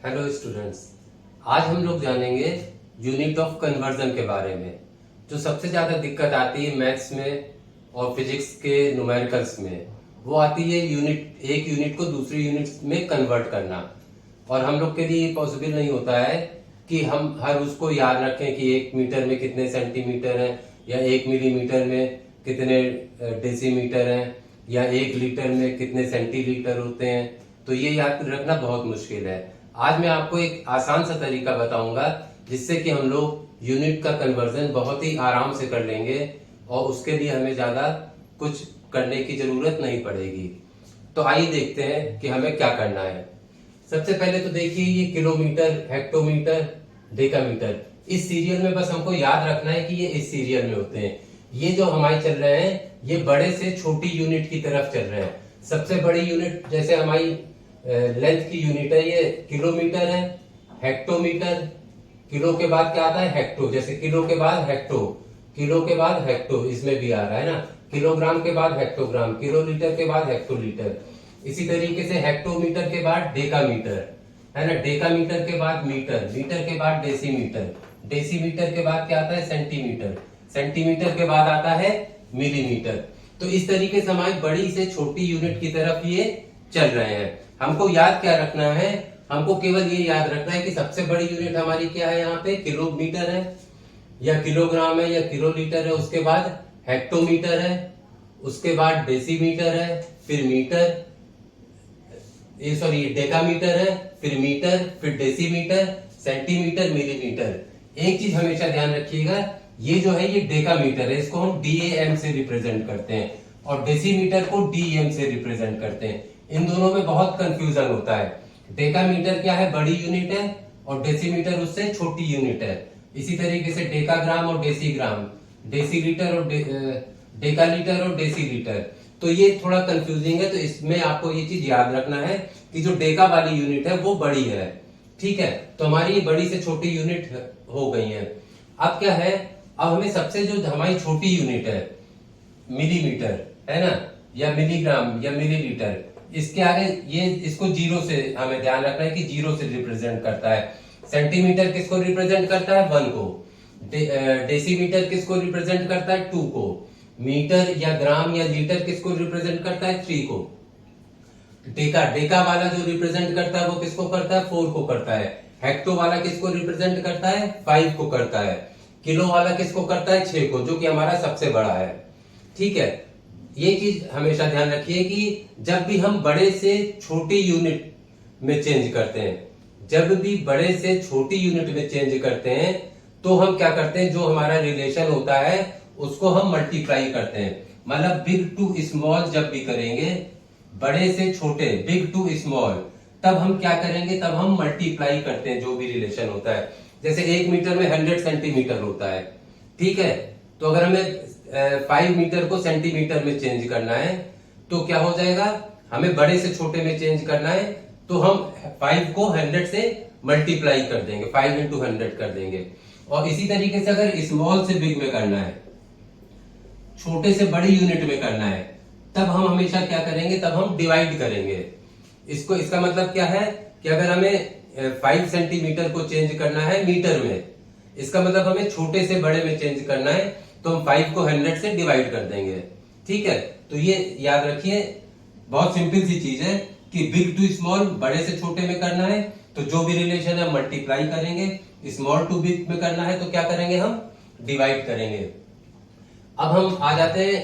Hello students, आज हम लोग जानेंगे यूनिट ऑफ कन्वर्जन के बारे में। जो सबसे ज्यादा दिक्कत आती है मैथ्स में और फिजिक्स के न्यूमेरिकल्स में, वो आती है एक यूनिट को दूसरी यूनिट में कन्वर्ट करना। और हम लोग के लिए पॉसिबल नहीं होता है कि हम हर उसको याद रखें कि 1 मीटर में कितने सेंटीमीटर हैं, या 1 मिलीमीटर में कितने डेसीमीटर हैं, या 1 लीटर में कितने सेंटीलीटर होते हैं। तो ये याद रखना बहुत मुश्किल है। आज मैं आपको एक आसान सा तरीका बताऊंगा जिससे कि हम लोग यूनिट का कन्वर्जन बहुत ही आराम से कर लेंगे और उसके लिए हमें ज्यादा कुछ करने की जरूरत नहीं पड़ेगी। तो आइए देखते हैं कि हमें क्या करना है। सबसे पहले तो देखिए, ये किलोमीटर, हेक्टोमीटर, डेकामीटर, इस सीरियल में बस हमको याद रखना है कि ये इस सीरियल में होते हैं। ये जो हमारे चल रहे हैं, ये बड़े से छोटी यूनिट की तरफ चल रहे हैं। सबसे बड़ी यूनिट जैसे हमारी लेंथ की यूनिट है, ये किलोमीटर है। हेक्टोमीटर, किलो के बाद क्या आता है? हेक्टो। जैसे किलो के बाद हेक्टो, किलो के बाद हेक्टो, इसमें भी आ रहा है ना। किलोग्राम के बाद हेक्टोग्राम, किलोलीटर के बाद हेक्टोलीटर। इसी तरीके से हेक्टोमीटर के बाद डेकामीटर, है ना। डेकामीटर के बाद मीटर, मीटर के बाद डेसीमीटर, डेसीमीटर के बाद क्या आता है? सेंटीमीटर, सेंटीमीटर के बाद आता है मिलीमीटर। तो इस तरीके से हमारी बड़ी से छोटी यूनिट की तरफ ये चल रहे हैं। हमको याद क्या रखना है? हमको केवल ये याद रखना है कि सबसे बड़ी यूनिट हमारी क्या है? यहाँ पे किलोमीटर है, या किलोग्राम है, या किलोलीटर है। उसके बाद हेक्टोमीटर है, उसके बाद डेसीमीटर है, फिर मीटर, ये डेकामीटर है, फिर मीटर, फिर डेसीमीटर, सेंटीमीटर, मिलीमीटर। एक चीज हमेशा ध्यान रखिएगा, ये जो है ये डेकामीटर है, इसको हम DAM से रिप्रेजेंट करते हैं, और डेसीमीटर को DEM से रिप्रेजेंट करते हैं। इन दोनों में बहुत कंफ्यूजन होता है। डेकामीटर क्या है? बड़ी यूनिट है, और डेसीमीटर उससे छोटी यूनिट है। इसी तरीके से डेकाग्राम और डेसीग्राम, डेसीलीटर और डेकालीटर और डेसीलीटर। तो ये थोड़ा कंफ्यूजिंग है, तो इसमें आपको ये चीज याद रखना है कि जो डेका वाली यूनिट है वो बड़ी है। ठीक है, तो हमारी बड़ी से छोटी यूनिट हो गई है। अब क्या है? अब हमें सबसे जो हमारी छोटी यूनिट है, मिलीमीटर, है ना, या मिलीग्राम, या मिलीलीटर, इसके आगे ये इसको जीरो से हमें ध्यान रखना है कि जीरो से रिप्रेजेंट करता है। सेंटीमीटर किसको रिप्रेजेंट करता है? 1 को। डेसीमीटर किसको रिप्रेजेंट करता है? 2 को। मीटर या ग्राम या लीटर किसको रिप्रेजेंट करता है? 3 को। डेका वाला जो रिप्रेजेंट करता है वो किसको करता है? 4 को करता है। हेक्टो वाला किसको रिप्रेजेंट करता है? 5 को करता है। किलो वाला किसको करता है? 6 को, जो कि हमारा सबसे बड़ा है। ठीक है, ये चीज हमेशा ध्यान रखिए कि जब भी हम बड़े से छोटी यूनिट में चेंज करते हैं, जब भी बड़े से छोटी यूनिट में चेंज करते हैं, तो हम क्या करते हैं? जो हमारा रिलेशन होता है उसको हम मल्टीप्लाई करते हैं। मतलब बिग टू स्मॉल जब भी करेंगे, बड़े से छोटे, बिग टू स्मॉल, तब हम क्या करेंगे? तब हम मल्टीप्लाई करते हैं जो भी रिलेशन होता है। जैसे 1 मीटर में 100 सेंटीमीटर होता है। ठीक है, तो अगर हमें 5 मीटर को सेंटीमीटर में चेंज करना है, तो क्या हो जाएगा? हमें बड़े से छोटे में चेंज करना है, तो हम 5 को 100 से मल्टीप्लाई कर देंगे, 5 इंटू 100 कर देंगे। और इसी तरीके से अगर स्मॉल से बिग में करना है, छोटे से बड़ी यूनिट में करना है, तब हम हमेशा क्या करेंगे? तब हम डिवाइड करेंगे इसको। इसका मतलब क्या है कि अगर हमें 5 सेंटीमीटर को चेंज करना है मीटर में, इसका मतलब हमें छोटे से बड़े में चेंज करना है, तो हम 5 को 100 से डिवाइड कर देंगे। ठीक है, तो ये याद रखिए, बहुत सिंपल सी चीज है कि बिग टू स्मॉल, बड़े से छोटे में करना है तो जो भी रिलेशन है मल्टीप्लाई करेंगे। स्मॉल टू बिग में करना है तो क्या करेंगे? हम डिवाइड करेंगे। अब हम आ जाते हैं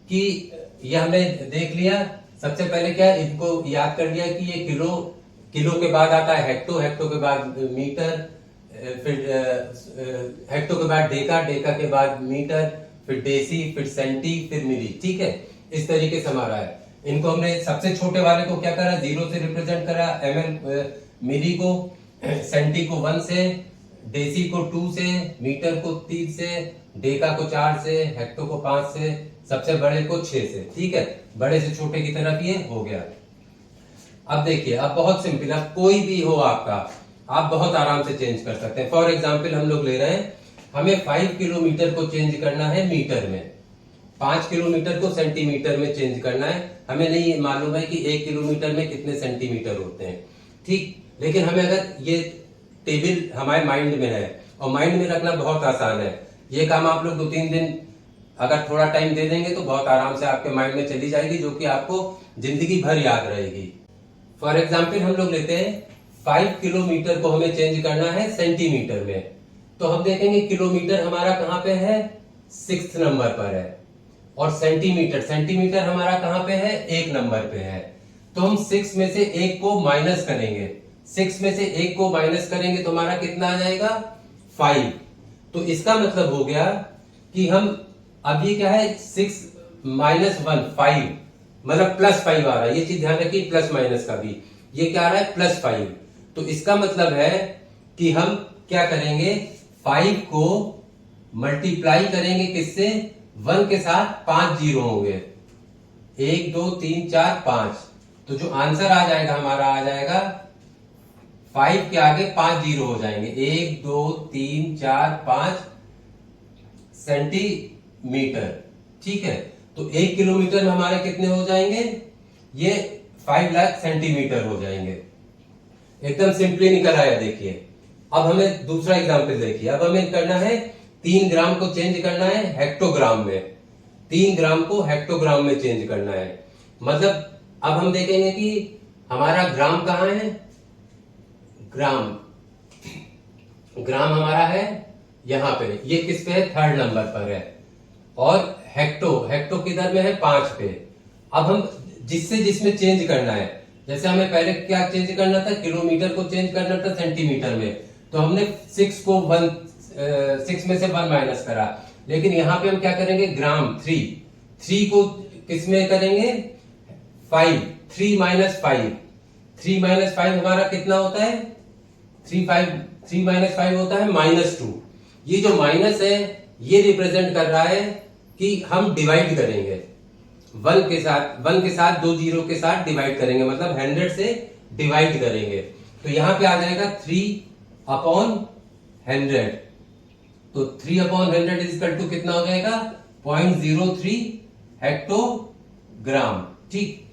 कि ये हमने देख लिया। सबसे पहले क्या, इनको याद कर लिया कि ये किलो, किलो के बाद आता है हेक्टो, हेक्टो के बाद मीटर, फिर हेक्टो के बाद डेका, डेका के बाद मीटर, फिर डेसी, फिर सेंटी, फिर मिली। ठीक है, इस तरीके से हमारा है। इनको हमने सबसे छोटे वाले को क्या करा? 0 से रिप्रेजेंट करा, ml, मिली को, सेंटी को 1 से, डेसी को 2 से, मीटर को 3 से, डेका को 4 से, हेक्टो को 5 से, सबसे बड़े को 6 से। ठीक है, बड़े से छोटे की तरफ ये हो गया। अब देखिए, अब बहुत सिंपल, अब कोई भी हो आपका, आप बहुत आराम से चेंज कर सकते हैं। फॉर एग्जाम्पल हम लोग ले रहे हैं, हमें 5 किलोमीटर को चेंज करना है मीटर में, 5 किलोमीटर को सेंटीमीटर में चेंज करना है। हमें नहीं मालूम है कि 1 किलोमीटर में कितने सेंटीमीटर होते हैं। ठीक, लेकिन हमें अगर ये टेबल हमारे माइंड में है और माइंड में रखना बहुत आसान है, ये काम आप लोग 2-3 दिन अगर थोड़ा टाइम दे देंगे तो बहुत आराम से आपके माइंड में चली जाएगी, जो कि आपको जिंदगी भर याद रहेगी। फॉर एग्जाम्पल हम लोग लेते हैं 5 किलोमीटर को हमें चेंज करना है सेंटीमीटर में, तो हम देखेंगे किलोमीटर हमारा कहां पे है, 6th नंबर पर है, और सेंटीमीटर हमारा कहां पे है, 1 नंबर पे है। तो हम 6 में से 1 को माइनस करेंगे, 6 में से 1 को माइनस करेंगे तो हमारा कितना आ जाएगा, 5। तो इसका मतलब हो गया कि हम, अब ये क्या है, 6 - 1 5, मतलब +5 आ रहा है, ये चीज ध्यान रखिए, प्लस माइनस का भी, ये क्या आ रहा है, +5। तो इसका मतलब है कि हम क्या करेंगे, 5 को मल्टीप्लाई करेंगे किससे, 1 के साथ 5 जीरो होंगे, 1 2 3 4 5। तो जो आंसर आ जाएगा हमारा, आ जाएगा 5 के आगे 5 जीरो हो जाएंगे, 1 2 3 4 5 सेंटीमीटर। ठीक है, तो 1 किलोमीटर में हमारे कितने हो जाएंगे, ये 5 लाख सेंटीमीटर हो जाएंगे। एकदम सिंपली निकल आया। देखिए अब हमें दूसरा एग्जांपल देखिए, अब हमें करना है 3 ग्राम को चेंज करना है हेक्टोग्राम में, 3 ग्राम को हेक्टोग्राम में चेंज करना है। मतलब अब हम देखेंगे कि हमारा ग्राम कहां है, ग्राम हमारा है यहां पे, ये किस पे है, 3rd नंबर पर है, और हेक्टो किधर में है, 5 पे। अब हम जिसमें चेंज करना है, जैसे हमें पहले क्या चेंज करना था, किलोमीटर को चेंज करना था सेंटीमीटर में, तो हमने 6 में से 1 माइनस करा। लेकिन यहां पे हम क्या करेंगे, ग्राम 3 को किस में करेंगे, 5, 3 - 5 हमारा कितना होता है, 3 - 5 होता है -2। ये जो माइनस है ये रिप्रेजेंट कर रहा है कि हम डिवाइड करेंगे, 1 के साथ 2 जीरो के साथ डिवाइड करेंगे, मतलब 100 से डिवाइड करेंगे। तो यहां पे आ जाएगा 3/100। तो 3/100 इक्वल टू कितना हो जाएगा, 0.03 हेक्टोग्राम। ठीक,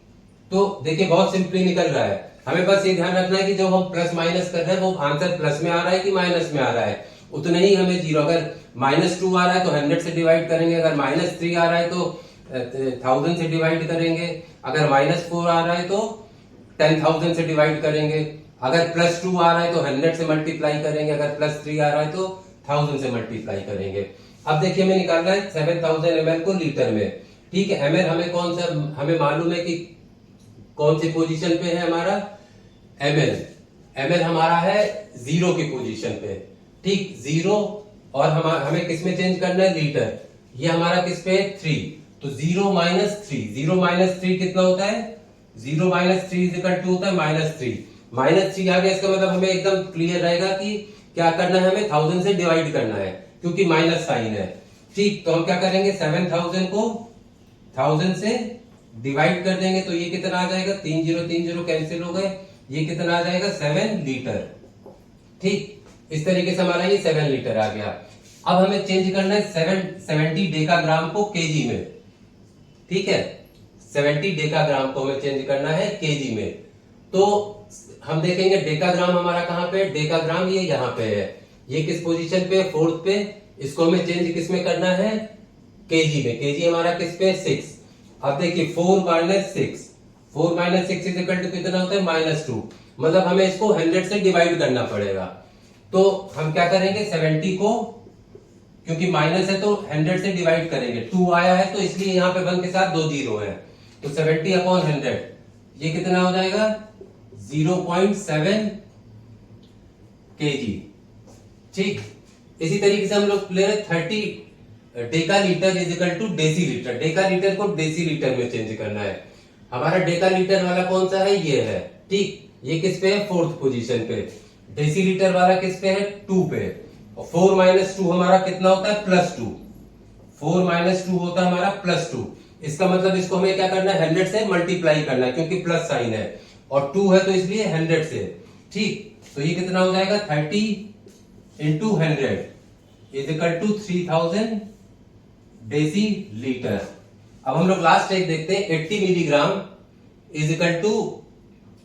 तो देखिए बहुत सिंपली निकल रहा है। हमें बस ये ध्यान रखना है कि जब हम प्लस माइनस कर रहे हैं वो आंसर प्लस में आ रहा है कि माइनस में आ रहा है, उतने ही हमें जीरो। अगर -2 आ रहा है तो 100 से डिवाइड करेंगे, अगर -3 आ रहा है तो 1000 से डिवाइड करेंगे, अगर -4 आ रहा है तो 10,000 से डिवाइड करेंगे, अगर +2 आ रहा है तो 100 से मल्टीप्लाई करेंगे, अगर +3 आ रहा है तो 1000 से मल्टीप्लाई करेंगे। अब देखिए हमें निकालना है 7000 ml को लीटर में। ठीक है, ml हमें कौन सा, हमें मालूम है कि कौन सी पोजीशन पे है हमारा, ml हमारा है 0 की पोजीशन पे। ठीक, 0, और हमें किस में चेंज करना है, लीटर। ये हमारा किस पे है, 3। तो 0 - 3 कितना होता है, 0 - 3 इज इक्वल टू होता है -3। -3 आ गया, इसका मतलब हमें एकदम क्लियर रहेगा कि क्या करना है, हमें 1000 से डिवाइड करना है क्योंकि माइनस साइन है। ठीक, तो हम क्या करेंगे, 7000 को 1000 से डिवाइड कर देंगे, तो ये कितना आ जाएगा, 3 0 कैंसिल हो गए, ये कितना आ जाएगा, 7 लीटर। ठीक, इस तरीके से हमारा ये 7 लीटर आ गया। अब हमें चेंज करना है 70 डेकाग्राम को केजी में। ठीक है, 70 डेकाग्राम को हमें चेंज करना है केजी में। तो हम देखेंगे डेकाग्राम हमारा कहां पे, डेकाग्राम ये यहां पे है, ये किस पोजीशन पे, 4th पे। इसको हमें चेंज किस में करना है, केजी में। केजी हमारा किस पे, 6। अब देखिए 4 - 6 इज इक्वल टू कितना होता है, -2। मतलब हमें इसको 100 से डिवाइड करना पड़ेगा। तो हम क्या करेंगे, 70 को, क्योंकि माइनस है तो 100 से डिवाइड करेंगे, 2 आया है तो इसलिए यहाँ पे 1 के साथ 2 जीरो है, तो 70/100 ये कितना हो जाएगा, 0.7 kg। ठीक, इसी तरीके से हम लोग ले रहे 30 decalitre is equal to decilitre. Decalitre को डेसी लीटर में चेंज करना है। हमारा डेका लीटर वाला कौन सा है, ये है। ठीक, ये किस पे है, 4th पोजीशन पे। डेसी लीटर वाला किस पे है, 2 पे। और 4 - 2 हमारा कितना होता है, +2। 4 - 2 होता है हमारा +2। इसका मतलब इसको हमें क्या करना है, 100 से मल्टीप्लाई करना है क्योंकि प्लस साइन है, और 2 है तो इसलिए 100 से। ठीक, तो ये कितना हो जाएगा, 30 × 100 is equal to 3000 decilitre. अब हम लोग लास्ट एक देखते हैं, 80 milligram is equal to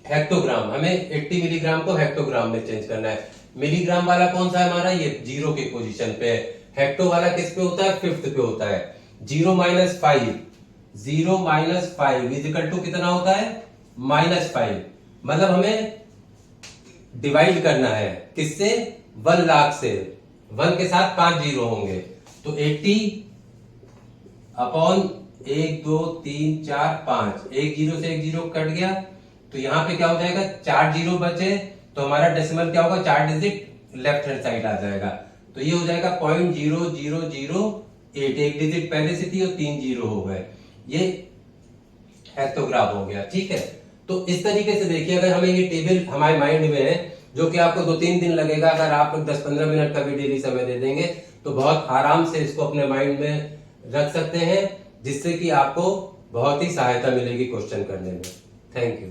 hectogram, हमें 80 मिलीग्राम को हेक्टोग्राम में चेंज करना है। मिलीग्राम वाला कौन सा है हमारा, ये 0 की पोजीशन पे है। हेक्टो वाला किस पे होता है, 5th पे होता है। 0 minus 5, 0 minus 5 is equal to कितना होता है, -5। मतलब हमें डिवाइड करना है किससे, 1 लाख से। 1 के साथ 5 जीरो होंगे, तो 80 अपॉन 1 2 3 4 5, एक जीरो से एक जीरो कट गया, तो यहां पे क्या हो जाएगा, 4 जीरो बचे, तो हमारा डेसिमल क्या होगा, 4 डिजिट लेफ्ट हैंड साइड आ जाएगा, तो ये हो जाएगा 0.0008। एक डिजिट पहले से थी और 3 जीरो हो गए, ये हेक्टोग्राम हो गया। ठीक है, तो इस तरीके से देखिए, अगर हमें ये टेबल हमारे माइंड में है, जो कि आपको 2-3 दिन लगेगा, अगर आप 10-15 मिनट का भी डेली समय दे देंगे तो बहुत आराम से इसको अपने माइंड में रख सकते हैं, जिससे कि आपको बहुत ही सहायता मिलेगी क्वेश्चन करने में। Thank you.